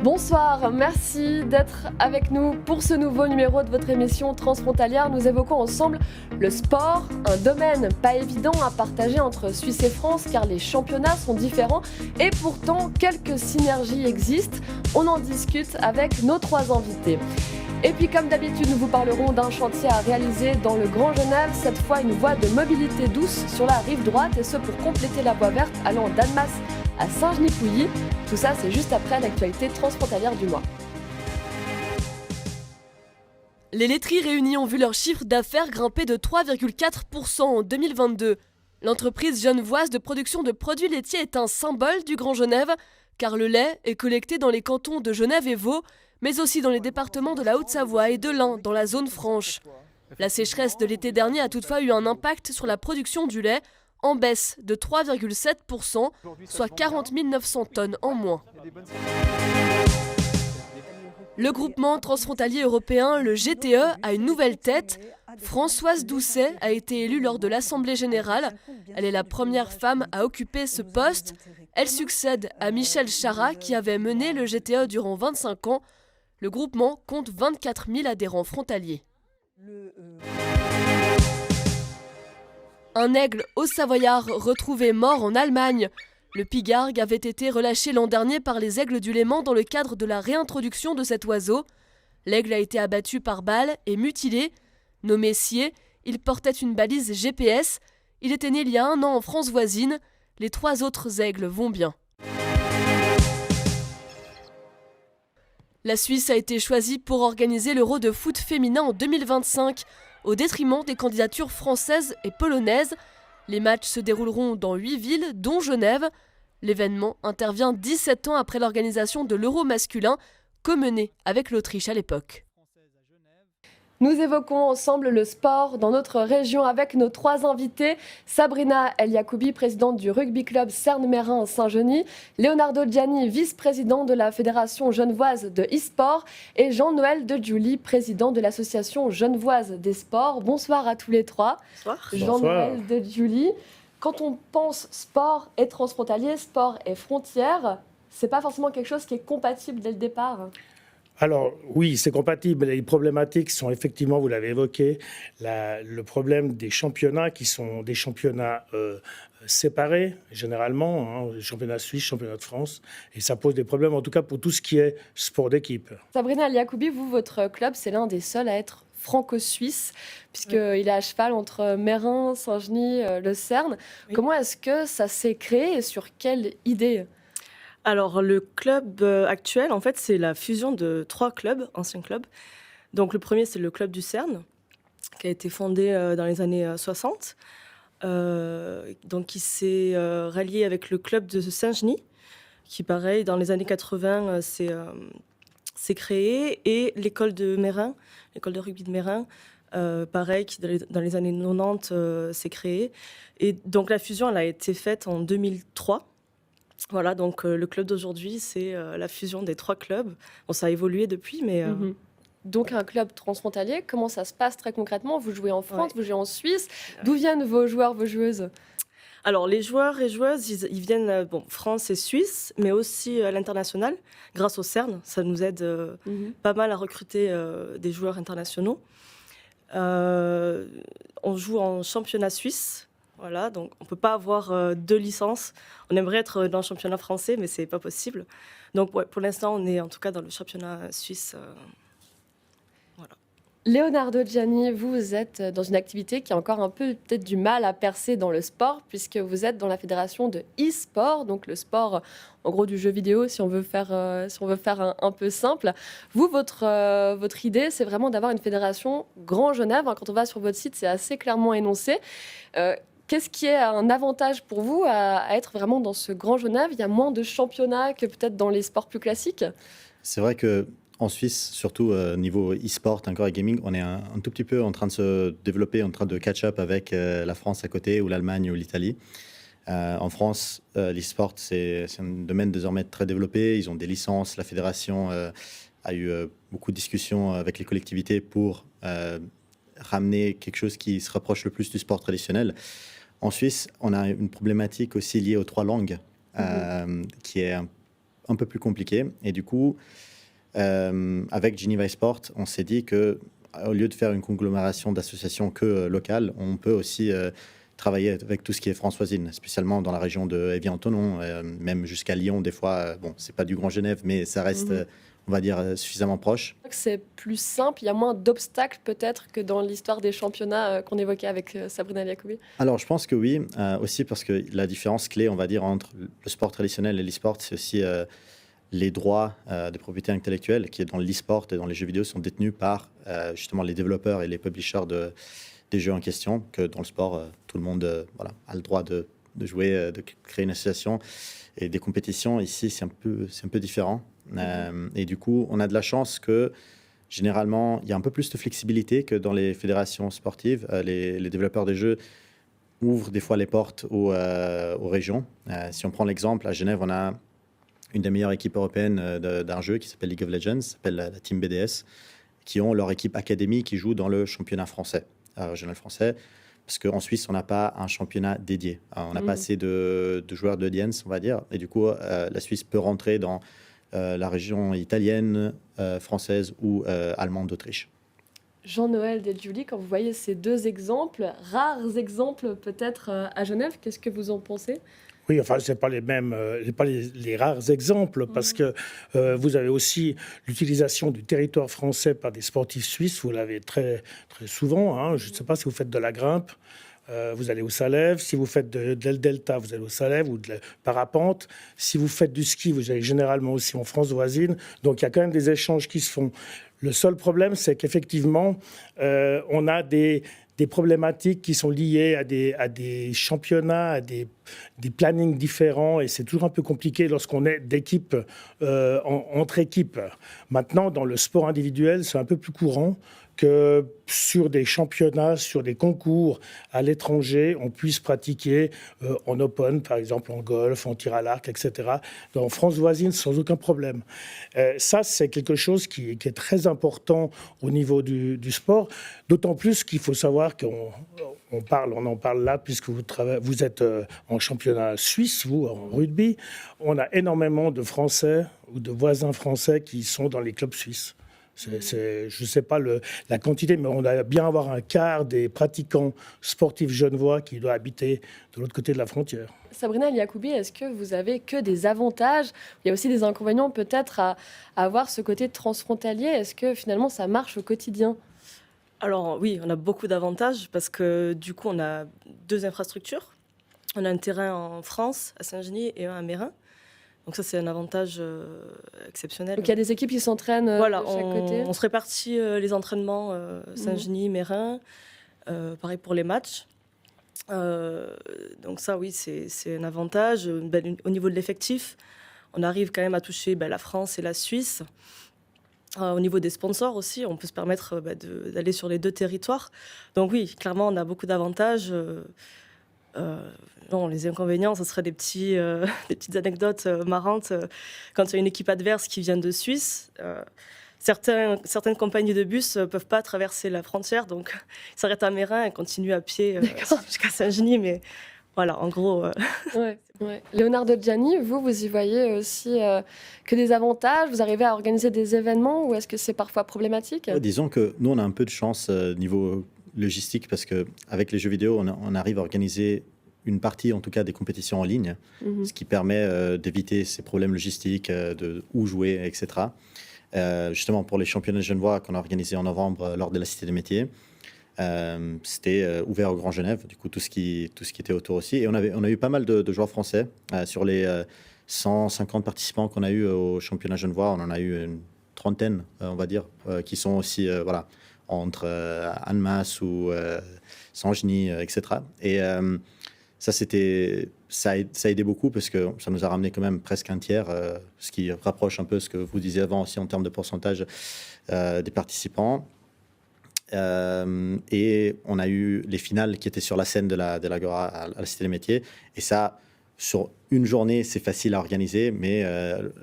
Bonsoir, merci d'être avec nous pour ce nouveau numéro de votre émission Transfrontalière. Nous évoquons ensemble le sport, un domaine pas évident à partager entre Suisse et France car les championnats sont différents et pourtant quelques synergies existent. On en discute avec nos trois invités. Et puis comme d'habitude, nous vous parlerons d'un chantier à réaliser dans le Grand Genève, cette fois une voie de mobilité douce sur la rive droite et ce pour compléter la voie verte allant d'Annemasse à Saint-Genis-Pouilly. Tout ça, c'est juste après l'actualité transfrontalière du mois. Les laiteries réunies ont vu leur chiffre d'affaires grimper de 3,4% en 2022. L'entreprise genevoise de production de produits laitiers est un symbole du Grand Genève, car le lait est collecté dans les cantons de Genève et Vaud, mais aussi dans les départements de la Haute-Savoie et de l'Ain, dans la zone franche. La sécheresse de l'été dernier a toutefois eu un impact sur la production du lait, en baisse de 3,7%, soit 40 900 tonnes en moins. Le groupement transfrontalier européen, le GTE, a une nouvelle tête. Françoise Doucet a été élue lors de l'Assemblée générale. Elle est la première femme à occuper ce poste. Elle succède à Michel Chara, qui avait mené le GTE durant 25 ans. Le groupement compte 24 000 adhérents frontaliers. Un aigle haut-savoyard retrouvé mort en Allemagne. Le pigargue avait été relâché l'an dernier par les aigles du Léman dans le cadre de la réintroduction de cet oiseau. L'aigle a été abattu par balle et mutilé. Nommé Sier, il portait une balise GPS. Il était né il y a 1 an en France voisine. Les 3 autres aigles vont bien. La Suisse a été choisie pour organiser l'Euro de foot féminin en 2025. Au détriment des candidatures françaises et polonaises. Les matchs se dérouleront dans 8 villes, dont Genève. L'événement intervient 17 ans après l'organisation de l'Euro masculin, co-mené avec l'Autriche à l'époque. Nous évoquons ensemble le sport dans notre région avec nos 3 invités. Sabrina El Yacoubi, présidente du rugby club Cerne-Mérin Saint-Genis. Leonardo Gianni, vice-président de la Fédération genevoise de e-sport. Et Jean-Noël De Giuli, président de l'Association genevoise des sports. Bonsoir à tous les 3. Bonsoir. Jean-Noël De Giuli. Quand on pense sport et transfrontalier, sport et frontières, c'est pas forcément quelque chose qui est compatible dès le départ. Alors oui, c'est compatible. Les problématiques sont effectivement, vous l'avez évoqué, le problème des championnats qui sont des championnats séparés, généralement, championnat suisse, championnat de France. Et ça pose des problèmes, en tout cas pour tout ce qui est sport d'équipe. Sabrina El Yacoubi, vous, votre club, c'est l'un des seuls à être franco-suisse, puisqu'il est à cheval entre Mérin, Saint-Genis, le Cerne. Oui. Comment est-ce que ça s'est créé et sur quelle idée ? Alors, le club actuel, en fait, c'est la fusion de 3 clubs, anciens clubs. Donc, le premier, c'est le club du Cerne, qui a été fondé dans les années 60. Donc, il s'est rallié avec le club de Saint-Genis, qui, pareil, dans les années 80, s'est créé. Et l'école de Mérin, l'école de rugby de Mérin, pareil, qui, dans les années 90, s'est créée. Et donc, la fusion, elle a été faite en 2003. Voilà, donc le club d'aujourd'hui, c'est la fusion des 3 clubs. Bon, ça a évolué depuis, mais... Donc un club transfrontalier, comment ça se passe très concrètement ? Vous jouez en France, vous jouez en Suisse. D'où viennent vos joueurs, vos joueuses ? Alors, les joueurs et joueuses, ils viennent France et Suisse, mais aussi à l'international, grâce au CERN. Ça nous aide pas mal à recruter des joueurs internationaux. On joue en championnat suisse. Voilà, donc on ne peut pas avoir 2 licences. On aimerait être dans le championnat français, mais ce n'est pas possible. Donc ouais, pour l'instant, on est en tout cas dans le championnat suisse. Voilà. Leonardo Gianni, vous êtes dans une activité qui a encore un peu peut-être du mal à percer dans le sport, puisque vous êtes dans la fédération de e-sport, donc le sport en gros du jeu vidéo, si on veut faire un peu simple. Vous, votre idée, c'est vraiment d'avoir une fédération Grand Genève. Quand on va sur votre site, c'est assez clairement énoncé. Qu'est-ce qui est un avantage pour vous à être vraiment dans ce Grand Genève ? Il y a moins de championnats que peut-être dans les sports plus classiques ? C'est vrai qu'en Suisse, surtout niveau e-sport, encore et gaming, on est un tout petit peu en train de se développer, en train de catch-up avec la France à côté, ou l'Allemagne ou l'Italie. En France, l'e-sport, c'est un domaine désormais très développé. Ils ont des licences. La fédération a eu beaucoup de discussions avec les collectivités pour ramener quelque chose qui se rapproche le plus du sport traditionnel. En Suisse, on a une problématique aussi liée aux 3 langues, qui est un peu plus compliqué. Et du coup, avec Geneva Sport, on s'est dit que au lieu de faire une conglomération d'associations que locales, on peut aussi travailler avec tout ce qui est françoisine, spécialement dans la région de Évian-Thonon, même jusqu'à Lyon des fois. Bon, c'est pas du Grand Genève, mais ça reste, on va dire, suffisamment proche. C'est plus simple, il y a moins d'obstacles peut-être que dans l'histoire des championnats qu'on évoquait avec Sabrina Liakoubi. Alors, je pense que oui, aussi parce que la différence clé, on va dire, entre le sport traditionnel et l'e-sport, c'est aussi les droits de propriété intellectuelle qui, dans l'e-sport et dans les jeux vidéo, sont détenus par justement les développeurs et les publishers des jeux en question, que dans le sport, tout le monde a le droit de jouer, de créer une association et des compétitions. Ici, c'est un peu différent. Et du coup, on a de la chance que, généralement, il y a un peu plus de flexibilité que dans les fédérations sportives. Les développeurs des jeux ouvrent des fois les portes aux régions. Si on prend l'exemple, à Genève, on a une des meilleures équipes européennes d'un jeu qui s'appelle League of Legends, s'appelle la Team BDS, qui ont leur équipe académie qui joue dans le championnat français, régional français, parce qu'en Suisse, on n'a pas un championnat dédié. On n'a pas assez de joueurs d'audience, on va dire. Et du coup, la Suisse peut rentrer dans la région italienne, française ou allemande d'Autriche. Jean-Noël Delgiuli, quand vous voyez ces deux exemples, rares exemples peut-être à Genève, qu'est-ce que vous en pensez ? Oui, enfin, ce n'est pas les mêmes, pas les rares exemples, parce que vous avez aussi l'utilisation du territoire français par des sportifs suisses, vous l'avez très, très souvent. Hein. Je ne sais pas si vous faites de la grimpe, vous allez au Salève. Si vous faites de delta, vous allez au Salève, ou de la parapente. Si vous faites du ski, vous allez généralement aussi en France voisine. Donc, il y a quand même des échanges qui se font. Le seul problème, c'est qu'effectivement, on a des problématiques qui sont liées à des championnats, à des plannings différents, et c'est toujours un peu compliqué lorsqu'on est d'équipe entre équipes. Maintenant, dans le sport individuel, c'est un peu plus courant que sur des championnats, sur des concours à l'étranger, on puisse pratiquer en open, par exemple en golf, en tir à l'arc, etc. En France voisine, sans aucun problème. Ça, c'est quelque chose qui est très important au niveau du sport, d'autant plus qu'il faut savoir qu'on en parle là, puisque vous êtes en championnat suisse, vous, en rugby. On a énormément de Français ou de voisins français qui sont dans les clubs suisses. Je ne sais pas la quantité, mais on doit bien avoir un quart des pratiquants sportifs genevois qui doivent habiter de l'autre côté de la frontière. Sabrina Liakoubi, est-ce que vous avez que des avantages ? Il y a aussi des inconvénients peut-être à avoir ce côté transfrontalier. Est-ce que finalement ça marche au quotidien ? Alors oui, on a beaucoup d'avantages parce que du coup on a deux infrastructures. On a un terrain en France, à Saint-Genis, et un à Meyrin. Donc ça, c'est un avantage exceptionnel. Donc il y a des équipes qui s'entraînent de chaque côté. On se répartit les entraînements Saint-Genis, Meyrin, pareil pour les matchs. Donc ça, oui, c'est un avantage. Au niveau de l'effectif, on arrive quand même à toucher la France et la Suisse. Au niveau des sponsors aussi, on peut se permettre d'aller sur les deux territoires. Donc oui, clairement, on a beaucoup d'avantages. Non, les inconvénients, ce seraient des petites anecdotes marrantes. Quand il y a une équipe adverse qui vient de Suisse, certaines compagnies de bus ne peuvent pas traverser la frontière, donc ils s'arrêtent à Meyrin et continuent à pied jusqu'à Saint-Genis. Mais voilà, en gros... Ouais. Leonardo Gianni, vous y voyez aussi que des avantages ? Vous arrivez à organiser des événements ou est-ce que c'est parfois problématique ? Disons que nous, on a un peu de chance niveau logistique parce qu'avec les jeux vidéo, on arrive à organiser une partie, en tout cas, des compétitions en ligne, ce qui permet d'éviter ces problèmes logistiques, de où jouer, etc. Justement, pour les championnats genevois qu'on a organisés en novembre lors de la Cité des métiers, c'était ouvert au Grand Genève, du coup, tout ce qui était autour aussi. Et on a eu pas mal de joueurs français. Sur les 150 participants qu'on a eu au championnat genevois, on en a eu une trentaine, on va dire, qui sont aussi entre Annemasse ou Saint-Genis, etc. Et ça a aidé beaucoup parce que ça nous a ramené quand même presque un tiers, ce qui rapproche un peu ce que vous disiez avant aussi en termes de pourcentage des participants. Et on a eu les finales qui étaient sur la scène de l'Agora à la Cité des Métiers. Et ça, sur une journée, c'est facile à organiser, mais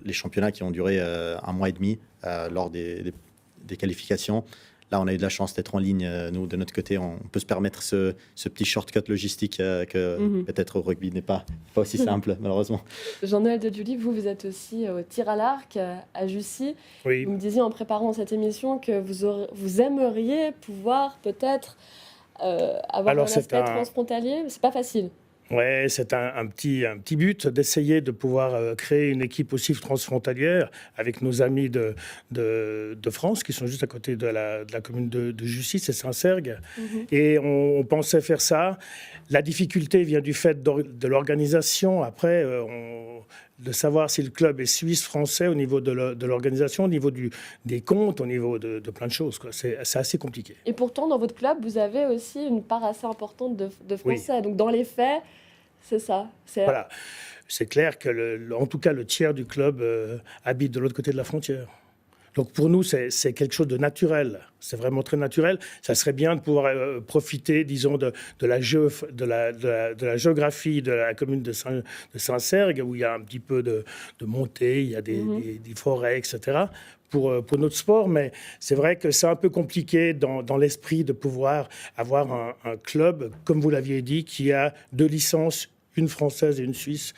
les championnats qui ont duré un mois et demi lors des qualifications, là, on a eu de la chance d'être en ligne. Nous, de notre côté, on peut se permettre ce petit shortcut logistique que peut-être au rugby n'est pas aussi simple, malheureusement. Jean-Noël de Duly, vous êtes aussi au tir à l'arc à Jussy. Oui. Vous me disiez en préparant cette émission que vous aimeriez pouvoir peut-être avoir un aspect transfrontalier, mais c'est pas facile. Ouais, c'est un petit but d'essayer de pouvoir créer une équipe aussi transfrontalière avec nos amis de France qui sont juste à côté de la commune de Jussy, c'est Saint-Sergue. Et on pensait faire ça. La difficulté vient du fait de l'organisation. Après, de savoir si le club est suisse-français au niveau de l'organisation, au niveau des comptes, au niveau de plein de choses, quoi. C'est assez compliqué. Et pourtant, dans votre club, vous avez aussi une part assez importante de Français. Oui. Donc, dans les faits, c'est ça. Voilà. C'est clair que, en tout cas, le tiers du club habite de l'autre côté de la frontière. Donc pour nous, c'est quelque chose de naturel. C'est vraiment très naturel. Ça serait bien de pouvoir profiter, disons, de la géographie de la commune de Saint-Sergue, où il y a un petit peu de montée, il y a des forêts, etc., pour notre sport. Mais c'est vrai que c'est un peu compliqué dans l'esprit de pouvoir avoir un club, comme vous l'aviez dit, qui a 2 licences, une française et une suisse.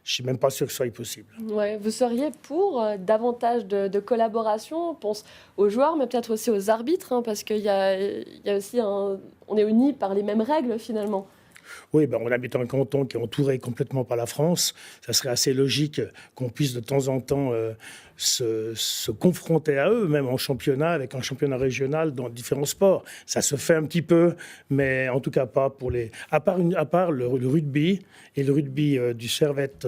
Je ne suis même pas sûr que ce soit possible. Ouais, vous seriez pour davantage de collaboration, on pense aux joueurs, mais peut-être aussi aux arbitres, parce qu'il y a aussi on est unis par les mêmes règles finalement. Oui, on habite un canton qui est entouré complètement par la France. Ça serait assez logique qu'on puisse de temps en temps se confronter à eux, même en championnat, avec un championnat régional dans différents sports. Ça se fait un petit peu, mais en tout cas pas pour les... À part le rugby, et le rugby du Servette,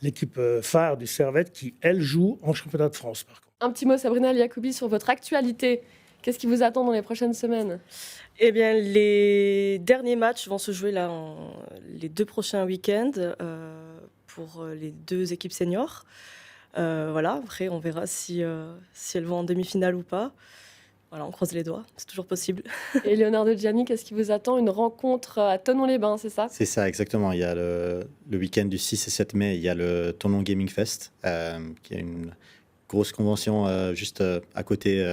l'équipe phare du Servette, qui, elle, joue en championnat de France, par contre. Un petit mot, Sabrina Liakoubi, sur votre actualité. Qu'est-ce qui vous attend dans les prochaines semaines ? Eh bien, les derniers matchs vont se jouer là les 2 prochains week-ends pour les 2 équipes seniors. Voilà, après, on verra si elles vont en demi-finale ou pas. Voilà, on croise les doigts, c'est toujours possible. Et Leonardo Gianni, qu'est-ce qui vous attend ? Une rencontre à Thonon-les-Bains, c'est ça ? C'est ça, exactement. Il y a le week-end du 6 et 7 mai, il y a le Thonon Gaming Fest, qui est une grosse convention juste à côté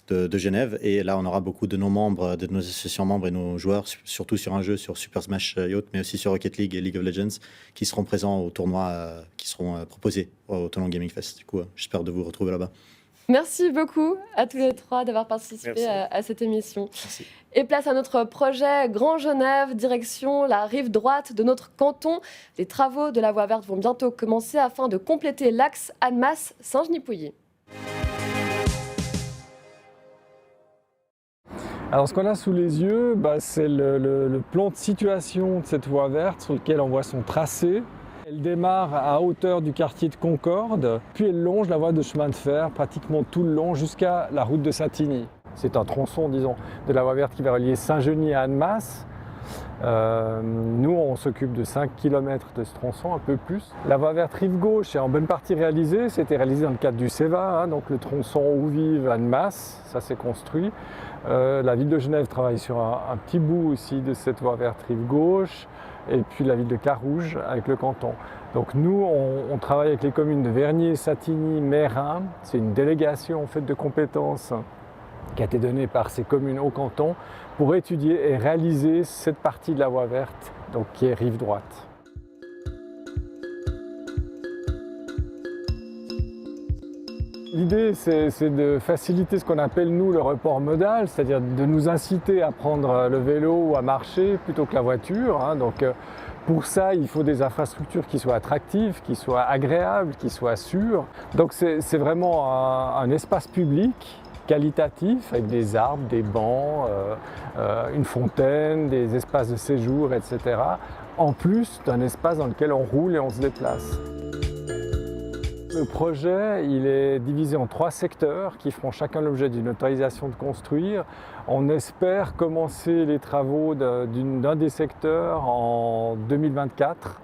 de Genève. Et là, on aura beaucoup de nos membres, de nos associations membres et nos joueurs, surtout sur un jeu sur Super Smash Yacht, mais aussi sur Rocket League et League of Legends, qui seront présents au tournoi, qui seront proposés au Thonon Gaming Fest. Du coup, j'espère de vous retrouver là-bas. Merci beaucoup à tous les 3 d'avoir participé à cette émission. Merci. Et place à notre projet Grand Genève, direction la rive droite de notre canton. Les travaux de la voie verte vont bientôt commencer afin de compléter l'axe Annemasse-Saint-Genis-Pouilly. Alors ce qu'on a sous les yeux, c'est le plan de situation de cette voie verte sur lequel on voit son tracé. Elle démarre à hauteur du quartier de Concorde, puis elle longe la voie de chemin de fer pratiquement tout le long jusqu'à la route de Satigny. C'est un tronçon, disons, de la voie verte qui va relier Saint-Genis à Annemasse. Nous, on s'occupe de 5 km de ce tronçon, un peu plus. La voie verte rive gauche est en bonne partie réalisée. C'était réalisé dans le cadre du CEVA, donc le tronçon Ouvive-Annemasse, ça s'est construit. La ville de Genève travaille sur un petit bout aussi de cette voie verte rive gauche, et puis la ville de Carouge avec le canton. Donc nous, on travaille avec les communes de Vernier, Satigny, Meyrin. C'est une délégation en fait de compétences qui a été donnée par ces communes au canton pour étudier et réaliser cette partie de la voie verte, donc qui est rive droite. L'idée, c'est de faciliter ce qu'on appelle, nous, le report modal, c'est-à-dire de nous inciter à prendre le vélo ou à marcher plutôt que la voiture. Donc, pour ça, il faut des infrastructures qui soient attractives, qui soient agréables, qui soient sûres. Donc, c'est vraiment un espace public qualitatif avec des arbres, des bancs, une fontaine, des espaces de séjour, etc. En plus d'un espace dans lequel on roule et on se déplace. Le projet, il est divisé en 3 secteurs qui feront chacun l'objet d'une autorisation de construire. On espère commencer les travaux d'un des secteurs en 2024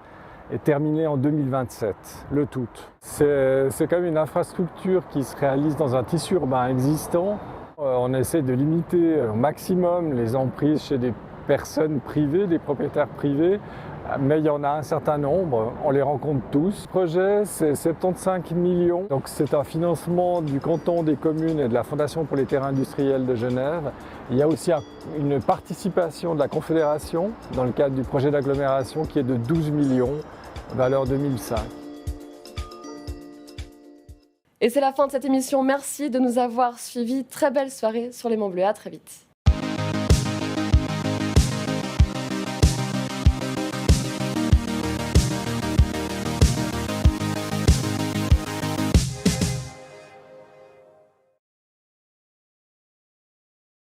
et terminer en 2027, le tout. C'est quand même une infrastructure qui se réalise dans un tissu urbain existant. On essaie de limiter au maximum les emprises chez des personnes privées, des propriétaires privés, Mais il y en a un certain nombre, on les rencontre tous. Le projet, c'est 75 millions. Donc c'est un financement du canton, des communes et de la Fondation pour les terrains industriels de Genève. Il y a aussi une participation de la Confédération dans le cadre du projet d'agglomération qui est de 12 millions, valeur 2005. Et c'est la fin de cette émission. Merci de nous avoir suivis. Très belle soirée sur les Monts Bleus. À très vite.